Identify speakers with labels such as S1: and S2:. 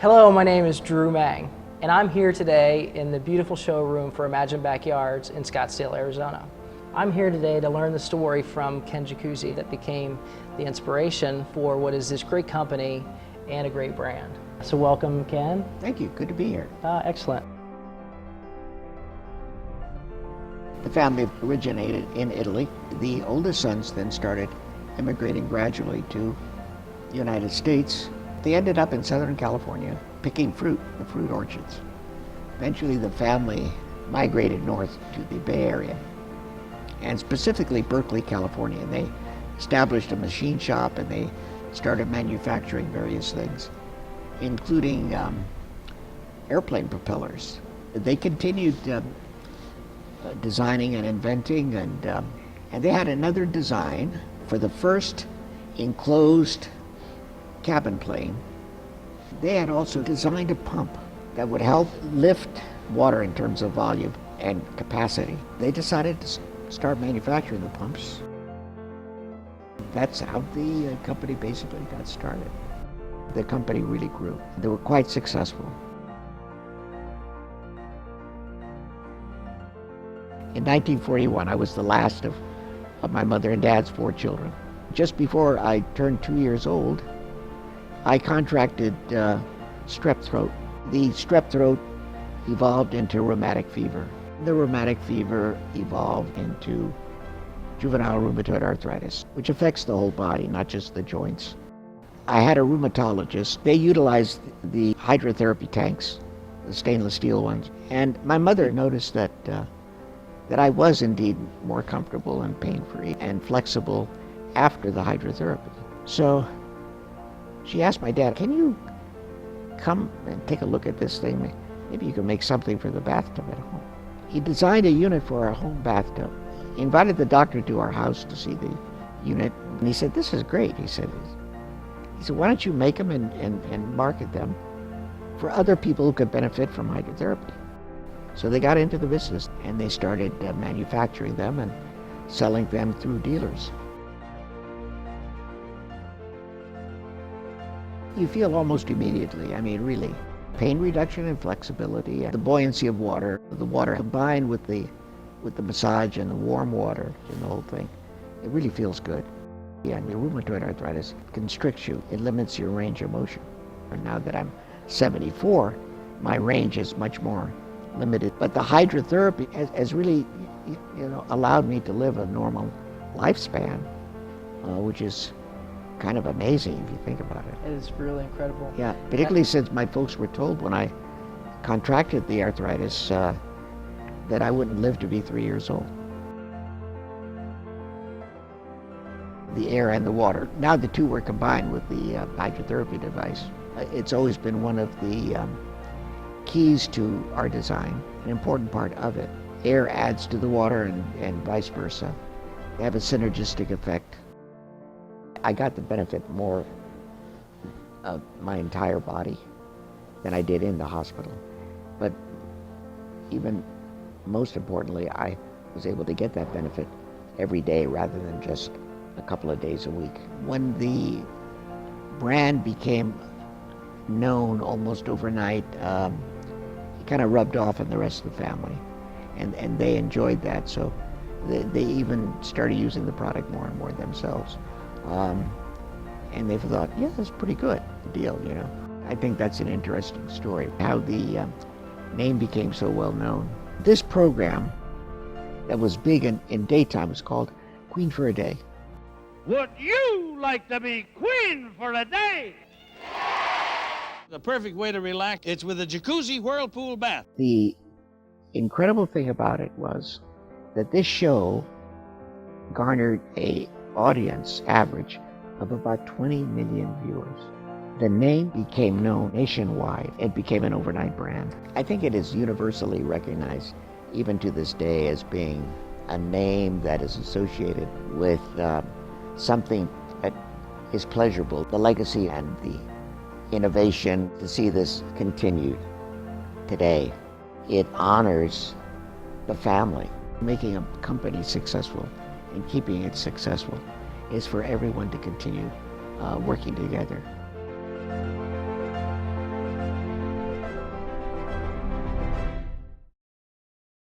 S1: Hello, my name is Drew Mang, and I'm here today in the beautiful showroom for Imagine Backyards in Scottsdale, Arizona. I'm here today to learn the story from Ken Jacuzzi that became the inspiration for what is this great company and a great brand. So welcome, Ken.
S2: Thank you. Good to be here.
S1: Excellent.
S2: The family originated in Italy. The oldest sons then started immigrating gradually to the United States. They ended up in Southern California picking fruit, the fruit orchards. Eventually the family migrated north to the Bay Area, and specifically Berkeley, California. And they established a machine shop and they started manufacturing various things, including airplane propellers. They continued designing and inventing, and they had another design for the first enclosed cabin plane. They had also designed a pump that would help lift water in terms of volume and capacity. They decided to start manufacturing the pumps. That's how the company basically got started. The company really grew. They were quite successful. In 1941, I was the last of my mother and dad's 4 children. Just before I turned 2 years old, I contracted strep throat. The strep throat evolved into rheumatic fever. The rheumatic fever evolved into juvenile rheumatoid arthritis, which affects the whole body, not just the joints. I had a rheumatologist. They utilized the hydrotherapy tanks, the stainless steel ones, and my mother noticed that I was indeed more comfortable and pain-free and flexible after the hydrotherapy. So she asked my dad, "Can you come and take a look at this thing? Maybe you can make something for the bathtub at home." He designed a unit for our home bathtub. He invited the doctor to our house to see the unit, and he said, "This is great." He said, "Why don't you make them and market them for other people who could benefit from hydrotherapy?" So they got into the business, and they started manufacturing them and selling them through dealers. You feel almost immediately, really, pain reduction and flexibility, and the buoyancy of water. The water combined with the massage and the warm water and the whole thing, it really feels good. Yeah, the rheumatoid arthritis constricts you. It limits your range of motion. And now that I'm 74, my range is much more limited. But the hydrotherapy has really, allowed me to live a normal lifespan, which is kind of amazing if you think about it.
S1: It is really incredible.
S2: Yeah, particularly since my folks were told when I contracted the arthritis that I wouldn't live to be 3 years old. The air and the water. Now the two were combined with the hydrotherapy device. It's always been one of the keys to our design, an important part of it. Air adds to the water and vice versa. They have a synergistic effect. I got the benefit more of my entire body than I did in the hospital. But even most importantly, I was able to get that benefit every day rather than just a couple of days a week. When the brand became known almost overnight, it kind of rubbed off on the rest of the family, and they enjoyed that. So they even started using the product more and more themselves. And they thought, yeah, that's pretty good deal, I think that's an interesting story, how the name became so well known. This program that was big in daytime was called Queen for a Day.
S3: Would you like to be queen for a day? The perfect way to relax, it's with a jacuzzi whirlpool bath.
S2: The incredible thing about it was that this show garnered a audience average of about 20 million viewers. The name became known nationwide. It became an overnight brand. I think it is universally recognized, even to this day, as being a name that is associated with something that is pleasurable. The legacy and the innovation, to see this continued today, it honors the family. Making a company successful and keeping it successful is for everyone to continue working together.